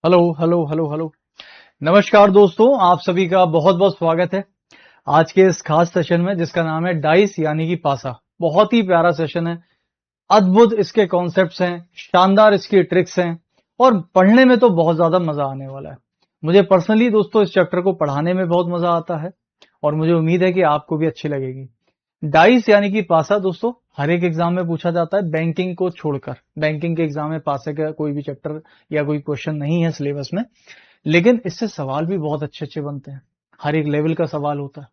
Hello hello hello hello. नमस्कार दोस्तों, आप सभी का बहुत बहुत स्वागत है आज के इस खास सेशन में जिसका नाम है डाइस यानी कि पासा। बहुत ही प्यारा सेशन है, अद्भुत इसके कॉन्सेप्ट्स हैं, शानदार इसकी ट्रिक्स हैं और पढ़ने में तो बहुत ज्यादा मजा आने वाला है। मुझे पर्सनली दोस्तों इस चैप्टर को पढ़ाने में बहुत मजा आता है और मुझे उम्मीद है कि आपको भी अच्छी लगेगी। डाइस यानी कि पासा दोस्तों हर एक एग्जाम में पूछा जाता है, बैंकिंग को छोड़कर। बैंकिंग के एग्जाम में पासे का कोई भी चैप्टर या कोई क्वेश्चन नहीं है सिलेबस में, लेकिन इससे सवाल भी बहुत अच्छे अच्छे बनते हैं। हर एक लेवल का सवाल होता है,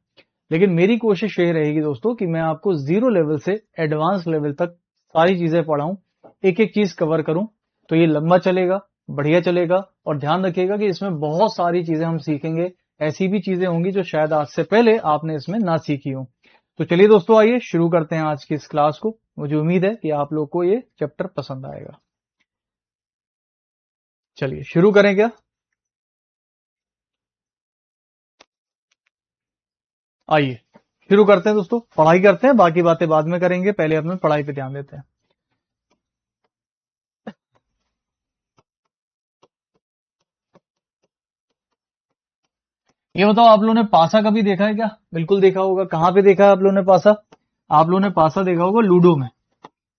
लेकिन मेरी कोशिश ये रहेगी दोस्तों कि मैं आपको जीरो लेवल से एडवांस लेवल तक सारी चीजें पढ़ाऊं, एक एक चीज कवर करूं। तो ये लंबा चलेगा, बढ़िया चलेगा और ध्यान रखिएगा कि इसमें बहुत सारी चीजें हम सीखेंगे। ऐसी भी चीजें होंगी जो शायद आज से पहले आपने इसमें ना सीखी हो। तो चलिए दोस्तों, आइए शुरू करते हैं आज की इस क्लास को। मुझे उम्मीद है कि आप लोग को ये चैप्टर पसंद आएगा। चलिए शुरू करें क्या? आइए शुरू करते हैं दोस्तों, पढ़ाई करते हैं, बाकी बातें बाद में करेंगे, पहले अपने पढ़ाई पे ध्यान देते हैं। ये बताओ, आप लोगों ने पासा कभी देखा है क्या? बिल्कुल देखा होगा। कहाँ पे देखा है आप लोगों ने पासा? आप लोगों ने पासा देखा होगा लूडो में।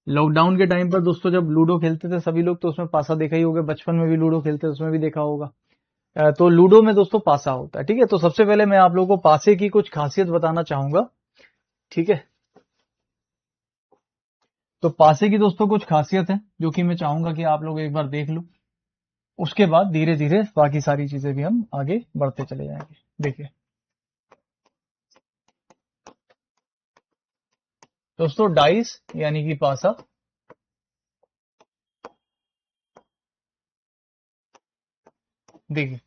लॉकडाउन के टाइम पर दोस्तों जब लूडो खेलते थे सभी लोग, तो उसमें पासा देखा ही होगा। बचपन में भी लूडो खेलते थे, उसमें भी देखा होगा। तो लूडो में दोस्तों पासा होता है। ठीक है, तो सबसे पहले मैं आप लोगों को पासे की कुछ खासियत बताना चाहूंगा। ठीक है, तो पासे की दोस्तों कुछ खासियत है जो कि मैं चाहूंगा कि आप लोग एक बार देख लो। उसके बाद धीरे धीरे बाकी सारी चीजें भी हम आगे बढ़ते चले जाएंगे। देखिए दोस्तों, डाइस यानी कि पासा। देखिए,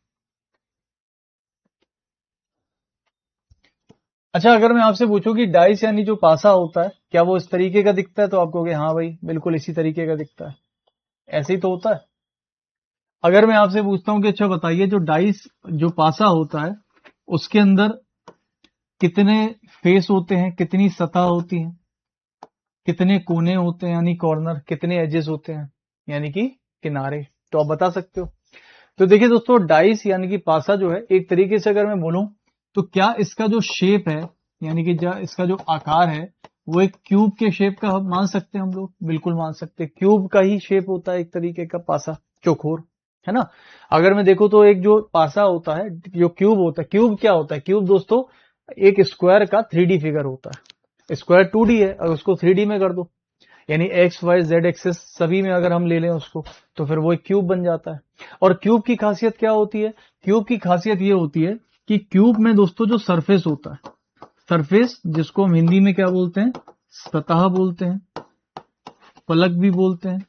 अच्छा अगर मैं आपसे पूछूं कि डाइस यानी जो पासा होता है, क्या वो इस तरीके का दिखता है? तो आप कहोगे हाँ भाई बिल्कुल इसी तरीके का दिखता है। ऐसे ही तो होता है। अगर मैं आपसे पूछता हूँ कि अच्छा बताइए, जो डाइस जो पासा होता है उसके अंदर कितने फेस होते हैं, कितनी सतह होती है, कितने कोने होते हैं यानी कॉर्नर, कितने एजेस होते हैं यानी कि किनारे? तो आप बता सकते हो? तो देखिए दोस्तों, डाइस यानी कि पासा जो है, एक तरीके से अगर मैं बोलूं तो क्या इसका जो शेप है यानी कि इसका जो आकार है वो एक क्यूब के शेप का मान सकते हैं हम लोग? बिल्कुल मान सकते हैं। क्यूब का ही शेप होता है एक तरीके का पासा, चौकोर, है ना? अगर मैं देखूं तो एक जो पासा होता है, जो क्यूब होता है, क्यूब क्या होता है? क्यूब दोस्तों एक स्क्वायर का 3D फिगर होता है। स्क्वायर 2D है, अगर उसको 3D में कर दो यानी एक्स वाई जेड एक्सेस सभी में अगर हम ले लें उसको, तो फिर वो एक क्यूब बन जाता है। और क्यूब की खासियत क्या होती है? क्यूब की खासियत ये होती है कि क्यूब में दोस्तों जो सरफेस होता है, सरफेस जिसको हम हिंदी में क्या बोलते हैं? सतह बोलते हैं, फलक भी बोलते हैं।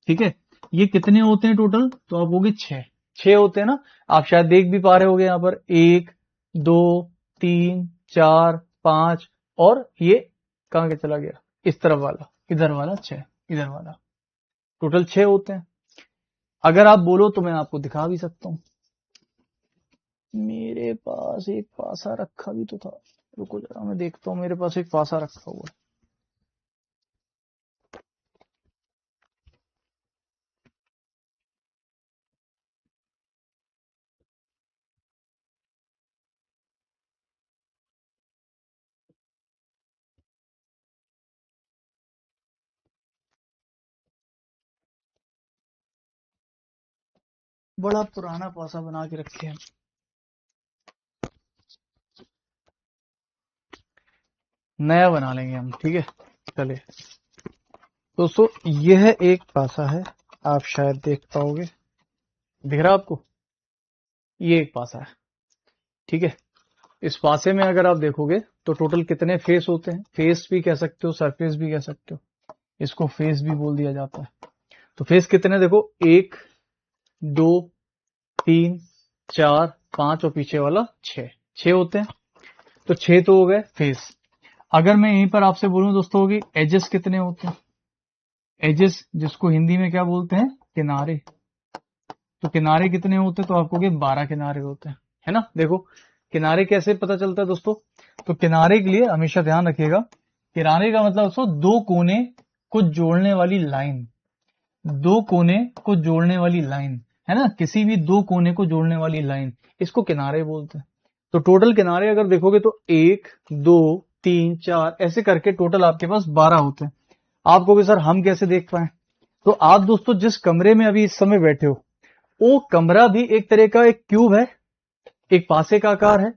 ठीक है, ये कितने होते हैं टोटल? तो आप होगे छह। छह होते हैं ना? आप शायद देख भी पा रहे होगे यहाँ पर, एक, दो, तीन, चार, पांच, और ये कहाँ के चला गया? इस तरफ वाला, इधर वाला छह, इधर वाला, टोटल छह होते हैं। अगर आप बोलो तो मैं आपको दिखा भी सकता हूँ। मेरे पास एक पासा रखा भी तो था, रुको जरा मैं देखता हूँ। मेरे पास एक पासा रखा हुआ है। बड़ा पुराना पासा बना के रखे हैं। नया बना लेंगे हम, ठीक है। चलिए दोस्तों, यह एक पासा है, आप शायद देख पाओगे। दिख रहा आपको? ये एक पासा है। ठीक है, इस पासे में अगर आप देखोगे तो टोटल कितने फेस होते हैं? फेस भी कह सकते हो, सरफेस भी कह सकते हो, इसको फेस भी बोल दिया जाता है। तो फेस कितने देखो, एक, दो, तीन, चार, पांच और पीछे वाला छह। छह होते हैं। तो छह तो हो गए फेस। अगर मैं यहीं पर आपसे बोलूं दोस्तों कि एजेस कितने होते हैं? एजेस जिसको हिंदी में क्या बोलते हैं? किनारे। तो किनारे कितने होते हैं? तो आपको 12 किनारे होते हैं, है ना? देखो किनारे कैसे पता चलता है दोस्तों? तो किनारे के लिए हमेशा ध्यान रखिएगा, किनारे का मतलब दोस्तों दो कोने को जोड़ने वाली लाइन। दो कोने को जोड़ने वाली लाइन। है ना, किसी भी दो कोने को जोड़ने वाली लाइन, इसको किनारे बोलते हैं। तो टोटल किनारे अगर देखोगे तो 1 2 3 4 ऐसे करके टोटल आपके पास 12 होते हैं। आप कहोगे सर हम कैसे देख पाए? तो आप दोस्तों जिस कमरे में अभी इस समय बैठे हो, वो कमरा भी एक तरह का एक क्यूब है, एक पासे का आकार है।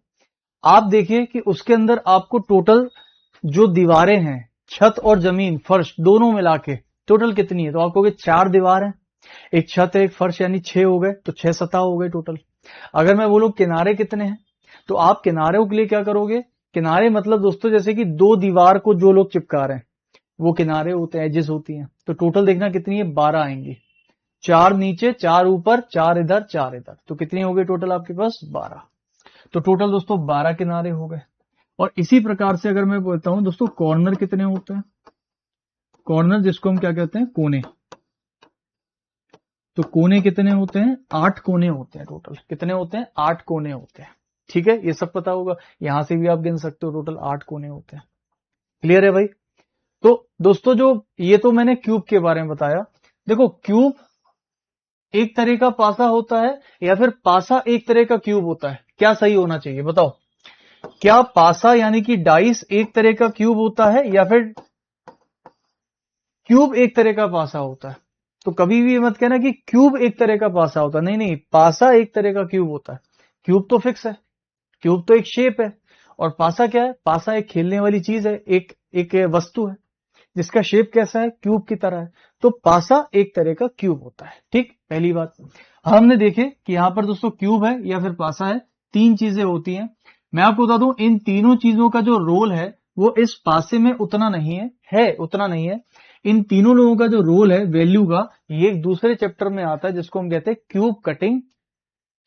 आप देखिए कि उसके अंदर आपको टोटल जो दीवारें हैं, छत और जमीन, फर्श दोनों मिला के टोटल कितनी है? तो आप कहोगे 4 दीवार है, एक छत है, एक फर्श, यानी 6 हो गए, तो 6 सतह हो गए टोटल। अगर मैं बोलूं किनारे कितने हैं, तो आप किनारों के लिए क्या करोगे? किनारे मतलब दोस्तों जैसे कि दो दीवार को जो लोग चिपका रहे हैं वो किनारे होते हैं, एजेस होती हैं। तो टोटल देखना कितनी है, 12 आएंगी। 4 नीचे, 4 ऊपर, 4 इधर, 4 इधर, तो कितनी हो गई टोटल आपके पास? 12। तो टोटल दोस्तों 12 किनारे हो गए। और इसी प्रकार से अगर मैं बोलता हूं दोस्तों कॉर्नर कितने होते हैं? कॉर्नर जिसको हम क्या कहते हैं? कोने। तो कोने कितने होते हैं? 8 कोने होते हैं टोटल। कितने होते हैं? 8 कोने होते हैं। ठीक है, ये सब पता होगा, यहां से भी आप गिन सकते हो, टोटल 8 कोने होते हैं। क्लियर है भाई? तो दोस्तों जो ये तो मैंने क्यूब के बारे में बताया। देखो क्यूब एक तरह का पासा होता है या फिर पासा एक तरह का क्यूब होता है? क्या सही होना चाहिए बताओ? क्या पासा यानी कि डाइस एक तरह का क्यूब होता है या फिर क्यूब एक तरह का पासा होता है? तो कभी भी मत कहना कि क्यूब एक तरह का पासा होता है। नहीं नहीं, पासा एक तरह का क्यूब होता है। क्यूब तो फिक्स है, क्यूब तो एक शेप है, और पासा क्या है? पासा एक खेलने वाली चीज है, एक एक वस्तु है जिसका शेप कैसा है? क्यूब की तरह है। तो पासा एक तरह का क्यूब होता है। ठीक, पहली बात। हमने देखे कि यहां पर दोस्तों क्यूब है या फिर पासा है, तीन चीजें होती हैं। मैं आपको बता दूं इन तीनों चीजों का जो रोल है वो इस पासे में उतना नहीं है उतना नहीं है। इन तीनों लोगों का जो रोल है वैल्यू का, ये एक दूसरे चैप्टर में आता है जिसको हम कहते हैं cube cutting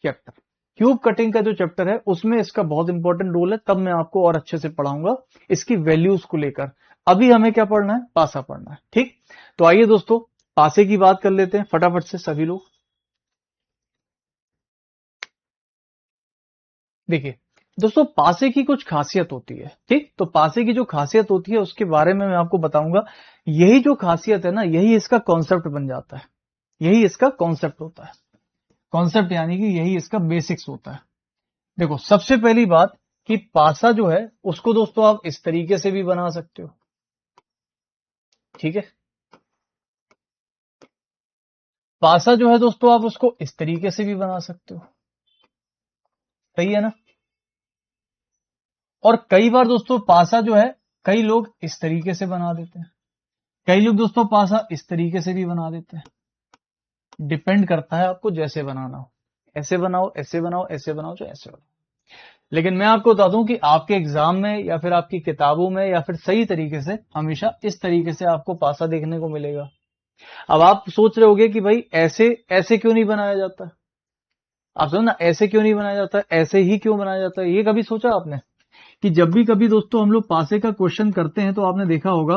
chapter. Cube cutting का जो चैप्टर है उसमें इसका बहुत इंपॉर्टेंट रोल है, तब मैं आपको और अच्छे से पढ़ाऊंगा इसकी वैल्यूज को लेकर। अभी हमें क्या पढ़ना है? पासा पढ़ना है। ठीक, तो आइए दोस्तों पासे की बात कर लेते हैं फटाफट से सभी लोग। देखिए दोस्तों पासे की कुछ खासियत होती है। ठीक, तो पासे की जो खासियत होती है उसके बारे में मैं आपको बताऊंगा। यही जो खासियत है ना, यही इसका कॉन्सेप्ट बन जाता है, यही इसका कॉन्सेप्ट होता है। कॉन्सेप्ट यानी कि यही इसका बेसिक्स होता है। देखो सबसे पहली बात कि पासा जो है उसको दोस्तों आप इस तरीके से भी बना सकते हो। ठीक है, पासा जो है दोस्तों आप उसको इस तरीके से भी बना सकते हो। सही है ना? और कई बार दोस्तों पासा जो है कई लोग इस तरीके से बना देते हैं, कई लोग दोस्तों पासा इस तरीके से भी बना देते हैं। डिपेंड करता है आपको जैसे बनाना हो, ऐसे बनाओ, ऐसे बनाओ, ऐसे बनाओ, जो ऐसे बनाओ। लेकिन मैं आपको बता दूं कि आपके एग्जाम में या फिर आपकी किताबों में या फिर सही तरीके से हमेशा इस तरीके से आपको पासा देखने को मिलेगा। अब आप सोच रहे होगे कि भाई ऐसे ऐसे क्यों नहीं बनाया जाता? आप समझो ना, ऐसे क्यों नहीं बनाया जाता, ऐसे ही क्यों बनाया जाता है? ये कभी सोचा आपने कि जब भी कभी दोस्तों हम लोग पासे का क्वेश्चन करते हैं तो आपने देखा होगा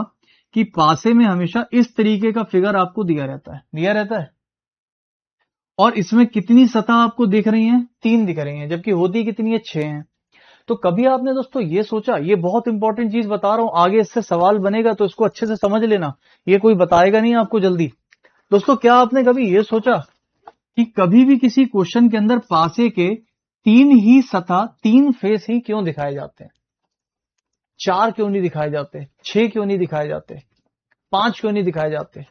कि पासे में हमेशा इस तरीके का फिगर आपको दिया रहता है, दिया रहता है। और इसमें कितनी सतह आपको दिख रही हैं? 3 दिख रही हैं, जबकि होती कितनी है? 6 हैं। तो कभी आपने दोस्तों ये सोचा, ये बहुत इंपॉर्टेंट चीज बता रहा हूं, आगे इससे सवाल बनेगा तो इसको अच्छे से समझ लेना, ये कोई बताएगा नहीं आपको जल्दी। दोस्तों क्या आपने कभी ये सोचा कि कभी भी किसी क्वेश्चन के अंदर पासे के 3 ही सतह, 3 फेस ही क्यों दिखाए जाते हैं? 4 क्यों नहीं दिखाए जाते? 6 क्यों नहीं दिखाए जाते? 5 क्यों नहीं दिखाए जाते?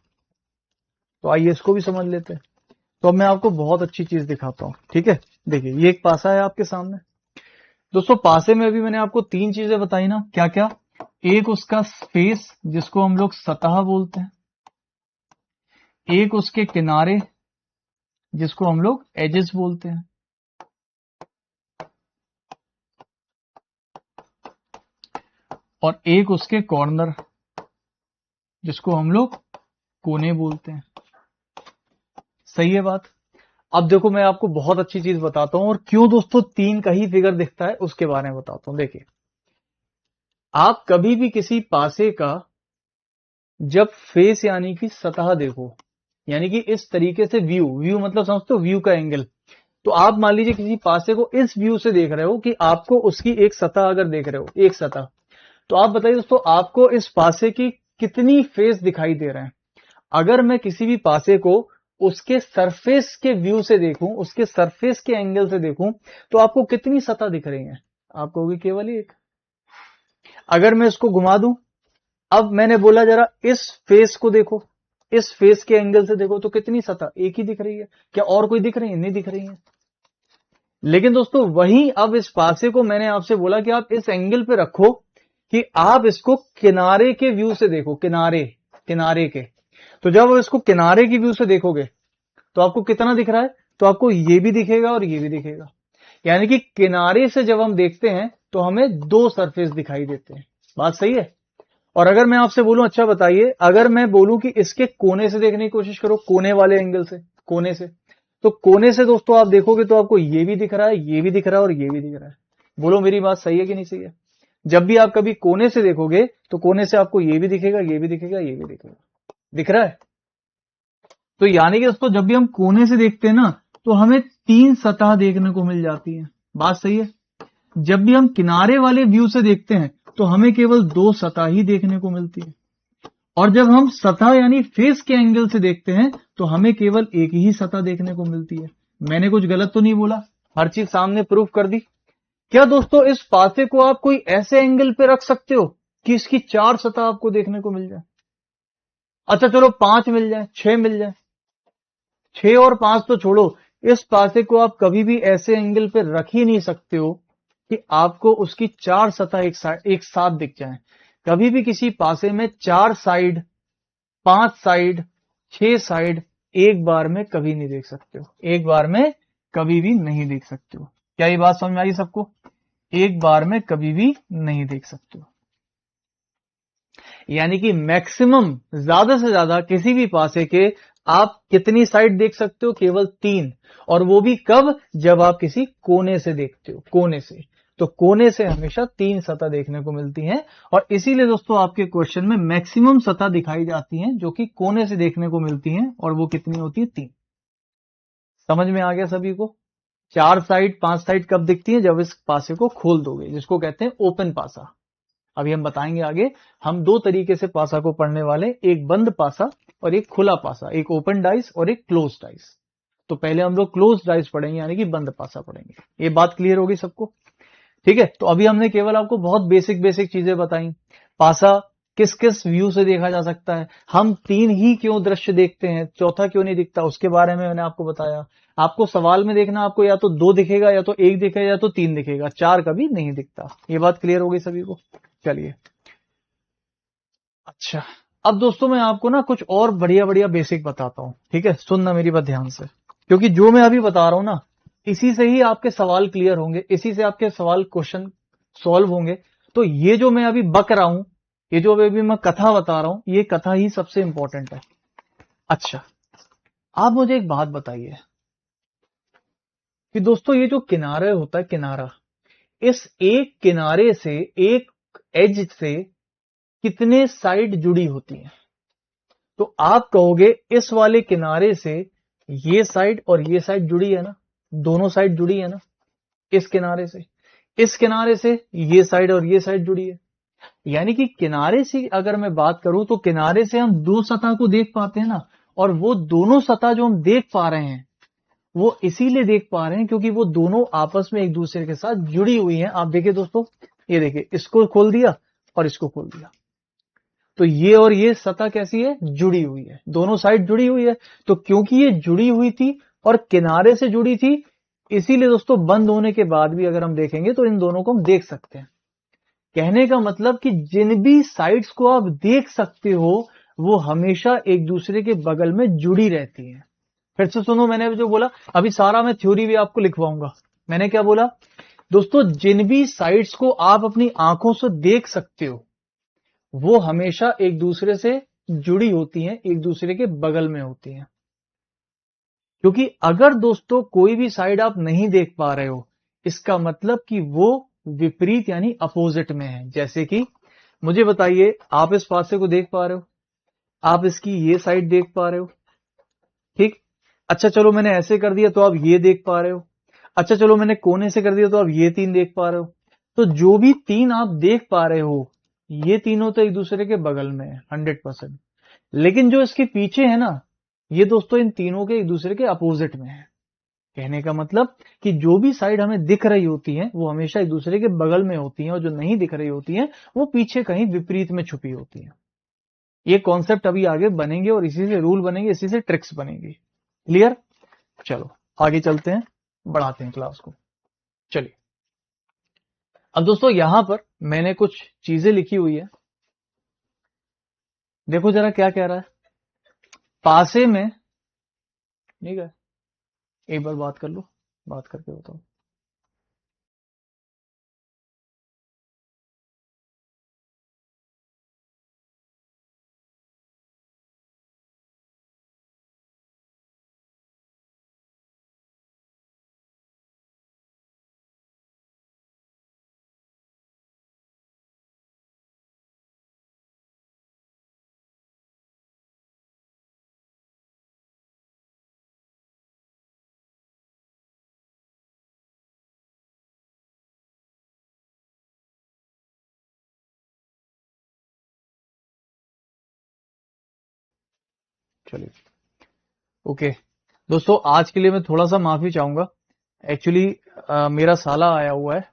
तो आइए इसको भी समझ लेते हैं। तो अब मैं आपको बहुत अच्छी चीज दिखाता हूं। ठीक है, देखिए ये एक पासा है आपके सामने। दोस्तों पासे में अभी मैंने आपको 3 चीजें बताई ना, क्या क्या? एक उसका स्पेस जिसको हम लोग सतह बोलते हैं, एक उसके किनारे जिसको हम लोग एजेस बोलते हैं, और एक उसके कॉर्नर जिसको हम लोग कोने बोलते हैं। सही है बात? अब देखो मैं आपको बहुत अच्छी चीज बताता हूं, और क्यों दोस्तों 3 का ही फिगर दिखता है उसके बारे में बताता हूं। देखिए आप कभी भी किसी पासे का जब फेस यानी कि सतह देखो, यानी कि इस तरीके से व्यू, व्यू मतलब समझते हो व्यू का एंगल, तो आप मान लीजिए किसी पासे को इस व्यू से देख रहे हो कि आपको उसकी एक सतह अगर देख रहे हो, एक सतह, तो आप बताइए दोस्तों आपको इस पासे की कितनी फेस दिखाई दे रहे हैं? अगर मैं किसी भी पासे को उसके सरफेस के व्यू से देखूं, उसके सरफेस के एंगल से देखूं, तो आपको कितनी सतह दिख रही है? आपको होगी केवल एक। अगर मैं इसको घुमा दूं, अब मैंने बोला जरा इस फेस को देखो, इस फेस के एंगल से देखो, तो कितनी सतह? एक ही दिख रही है। क्या और कोई दिख रही है? नहीं दिख रही है। लेकिन दोस्तों वही अब इस पासे को मैंने आपसे बोला कि आप इस एंगल पे रखो कि आप इसको किनारे के व्यू से देखो, किनारे के। तो जब आप इसको किनारे की व्यू से देखोगे तो आपको कितना दिख रहा है? तो आपको ये भी दिखेगा और ये भी दिखेगा। यानी कि किनारे से जब हम देखते हैं तो हमें दो सरफेस दिखाई देते हैं। बात सही है? और अगर मैं आपसे बोलूं, अच्छा बताइए, अगर मैं बोलूं कि इसके कोने से देखने की कोशिश करो, कोने वाले एंगल से, कोने से, तो कोने से दोस्तों आप देखोगे तो आपको ये भी दिख रहा है, ये भी दिख रहा है और ये भी दिख रहा है। बोलो मेरी बात सही है कि नहीं सही है? जब भी आप कभी कोने से देखोगे तो कोने से आपको ये भी दिखेगा, ये भी दिखेगा, ये भी दिखेगा। दिख रहा है? तो यानी कि दोस्तों जब भी हम कोने से देखते हैं ना, तो हमें तीन सतह देखने को मिल जाती है। बात सही है? जब भी हम किनारे वाले व्यू से देखते हैं तो हमें केवल दो सतह ही देखने को मिलती है। और जब हम सतह यानी फेस के एंगल से देखते हैं तो हमें केवल एक ही सतह देखने को मिलती है। मैंने कुछ गलत तो नहीं बोला? हर चीज सामने प्रूफ कर दी। क्या दोस्तों इस पासे को आप कोई ऐसे एंगल पे रख सकते हो कि इसकी चार सतह आपको देखने को मिल जाए? अच्छा चलो 5 मिल जाए, 6 मिल जाए। 6 और 5 तो छोड़ो, इस पासे को आप कभी भी ऐसे एंगल पे रख ही नहीं सकते हो कि आपको उसकी चार सतह एक साथ दिख जाए। कभी भी किसी पासे में 4 साइड, 5 साइड, 6 साइड एक बार में कभी नहीं देख सकते हो। एक बार में कभी भी नहीं देख सकते हो। क्या ये बात समझ में आई सबको? एक बार में कभी भी नहीं देख सकते हो। यानी कि मैक्सिमम, ज्यादा से ज्यादा किसी भी पासे के आप कितनी साइड देख सकते हो? केवल 3। और वो भी कब? जब आप किसी कोने से देखते हो, कोने से। तो कोने से हमेशा 3 सतह देखने को मिलती हैं। और इसीलिए दोस्तों आपके क्वेश्चन में मैक्सिमम सतह दिखाई जाती हैं जो कि कोने से देखने को मिलती हैं। और वो कितनी होती है? 3। समझ में आ गया सभी को? 4 साइड, 5 साइड कब दिखती है? जब इस पासे को खोल दोगे, जिसको कहते हैं ओपन पासा। अभी हम बताएंगे आगे। हम दो तरीके से पासा को पढ़ने वाले, एक बंद पासा और एक खुला पासा, एक ओपन डाइस और एक क्लोज डाइस। तो पहले हम लोग क्लोज डाइस पढ़ेंगे, यानी कि बंद पासा पढ़ेंगे। ये बात क्लियर होगी सबको? ठीक है। तो अभी हमने केवल आपको बहुत बेसिक बेसिक चीजें बताई। पासा किस किस व्यू से देखा जा सकता है, हम 3 ही क्यों दृश्य देखते हैं, चौथा क्यों नहीं दिखता, उसके बारे में मैंने आपको बताया। आपको सवाल में देखना, आपको या तो 2 दिखेगा, या तो 1 दिखेगा, या तो 3 दिखेगा, 4 कभी नहीं दिखता। ये बात क्लियर हो गई सभी को? चलिए, अच्छा, अब दोस्तों मैं आपको ना कुछ और बढ़िया बढ़िया बेसिक बताता हूं। ठीक है, सुनना मेरी बात ध्यान से, क्योंकि जो मैं अभी बता रहा हूं ना, इसी से ही आपके सवाल क्लियर होंगे, इसी से आपके सवाल क्वेश्चन सॉल्व होंगे। तो ये जो मैं अभी बक रहा हूं, ये जो अभी मैं कथा बता रहा हूं, ये कथा ही सबसे इंपॉर्टेंट है। अच्छा, आप मुझे एक बात बताइए कि दोस्तों ये जो किनारा होता है, किनारा, इस एक किनारे से, एक एज से कितने साइड जुड़ी होती है? तो आप कहोगे इस वाले किनारे से ये साइड और ये साइड जुड़ी है ना, दोनों साइड जुड़ी है ना। इस किनारे से, इस किनारे से ये साइड और ये साइड जुड़ी है। यानी कि किनारे से अगर मैं बात करूं तो किनारे से हम दो सतह को देख पाते हैं ना। और वो दोनों सतह जो हम देख पा रहे हैं, वो इसीलिए देख पा रहे हैं क्योंकि वो दोनों आपस में एक दूसरे के साथ जुड़ी हुई हैं। आप देखिए दोस्तों, ये देखिए, इसको खोल दिया और इसको खोल दिया, तो ये और ये सतह कैसी है? जुड़ी हुई है, दोनों साइड जुड़ी हुई है। तो क्योंकि ये जुड़ी हुई थी और किनारे से जुड़ी थी, इसीलिए दोस्तों बंद होने के बाद भी अगर हम देखेंगे तो इन दोनों को हम देख सकते हैं। कहने का मतलब कि जिन भी साइड्स को आप देख सकते हो वो हमेशा एक दूसरे के बगल में जुड़ी रहती हैं। फिर से सुनो, मैंने जो बोला अभी सारा मैं थ्योरी भी आपको लिखवाऊंगा। मैंने क्या बोला दोस्तों? जिन भी साइड्स को आप अपनी आंखों से देख सकते हो वो हमेशा एक दूसरे से जुड़ी होती हैं, एक दूसरे के बगल में होती हैं। क्योंकि अगर दोस्तों कोई भी साइड आप नहीं देख पा रहे हो, इसका मतलब कि वो विपरीत यानी अपोजिट में है। जैसे कि मुझे बताइए, आप इस पासे को देख पा रहे हो, आप इसकी ये साइड देख पा रहे हो, ठीक। अच्छा चलो मैंने ऐसे कर दिया तो आप ये देख पा रहे हो। अच्छा चलो मैंने कोने से कर दिया तो आप ये 3 देख पा रहे हो। तो जो भी 3 आप देख पा रहे हो, ये तीनों तो एक दूसरे के बगल में है 100%। लेकिन जो इसके पीछे है ना, ये दोस्तों इन तीनों के एक दूसरे के अपोजिट में है। कहने का मतलब कि जो भी साइड हमें दिख रही होती है वो हमेशा एक दूसरे के बगल में होती हैं, और जो नहीं दिख रही होती हैं वो पीछे कहीं विपरीत में छुपी होती हैं। ये कॉन्सेप्ट अभी आगे बनेंगे और इसी से रूल बनेंगे, इसी से ट्रिक्स बनेंगी। क्लियर? चलो आगे चलते हैं, बढ़ाते हैं क्लास को। चलिए अब दोस्तों यहां पर मैंने कुछ चीजें लिखी हुई है, देखो जरा क्या कह रहा है। पासे में, ठीक है, एक बार बात कर लो, बात करके बताओ। चलिए ओके दोस्तों, आज के लिए मैं थोड़ा सा माफी चाहूंगा। एक्चुअली मेरा साला आया हुआ है,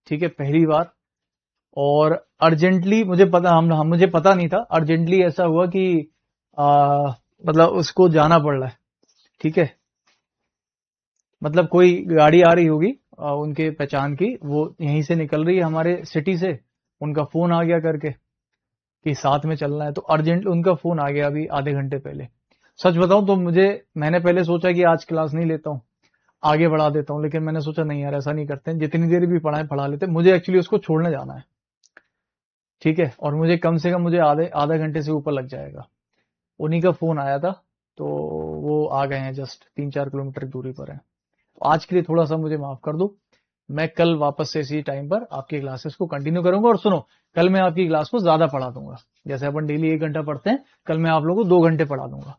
ठीक है, पहली बार। और अर्जेंटली मुझे पता हम मुझे पता नहीं था, अर्जेंटली ऐसा हुआ कि मतलब उसको जाना पड़ रहा है, ठीक है। मतलब कोई गाड़ी आ रही होगी उनके पहचान की, वो यहीं से निकल रही है हमारे सिटी से। उनका फोन आ गया करके कि साथ में चलना है, तो अर्जेंट उनका फोन आ गया अभी आधे घंटे पहले। सच बताऊं तो मैंने पहले सोचा कि आज क्लास नहीं लेता हूं, आगे बढ़ा देता हूं, लेकिन मैंने सोचा नहीं यार ऐसा नहीं करते हैं, जितनी देर भी पढ़ाएं पढ़ा लेते हैं। मुझे एक्चुअली उसको छोड़ने जाना है, ठीक है, और मुझे कम से कम मुझे आधा घंटे से ऊपर लग जाएगा। उन्हीं का फोन आया था, तो वो आ गए हैं, जस्ट 3-4 किलोमीटर की दूरी पर है। तो आज के लिए थोड़ा सा मुझे माफ कर दो। मैं कल वापस से इसी टाइम पर आपकी क्लासेस को कंटिन्यू करूंगा। और सुनो, कल मैं आपकी क्लास को ज्यादा पढ़ा दूंगा। जैसे अपन डेली 1 घंटा पढ़ते हैं, कल मैं आप लोगों को 2 घंटे पढ़ा दूंगा।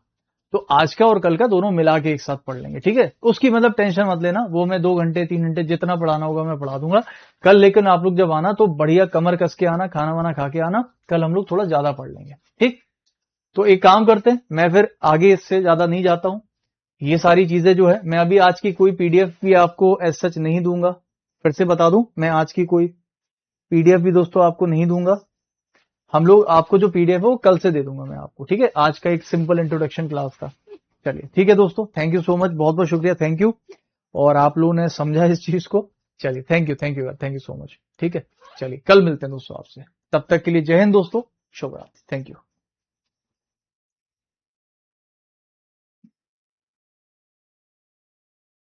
तो आज का और कल का दोनों मिला के एक साथ पढ़ लेंगे, ठीक है। उसकी मतलब टेंशन मत लेना, वो मैं 2 घंटे 3 घंटे जितना पढ़ाना होगा मैं पढ़ा दूंगा कल। लेकिन आप लोग जब आना तो बढ़िया कमर कस के आना, खाना वाना खा के आना। कल हम लोग थोड़ा ज्यादा पढ़ लेंगे, ठीक। तो एक काम करते हैं, मैं फिर आगे इससे ज्यादा नहीं जाता हूं। ये सारी चीजें जो है, मैं अभी आज की कोई पीडीएफ भी आपको एज सच नहीं दूंगा। फिर से बता दूं, मैं आज की कोई पीडीएफ भी दोस्तों आपको नहीं दूंगा। हम लोग आपको जो पीडीएफ है वो कल से दे दूंगा मैं आपको, ठीक है। आज का एक सिंपल इंट्रोडक्शन क्लास का। चलिए ठीक है दोस्तों, थैंक यू सो मच, बहुत बहुत शुक्रिया, थैंक यू। और आप लोगों ने समझा इस चीज को। चलिए thank you, thank you, thank you so much, ठीक है। चलिए कल मिलते हैं दोस्तों आपसे, तब तक के लिए जय हिंद दोस्तों, शुभ रात्रि, थैंक यू।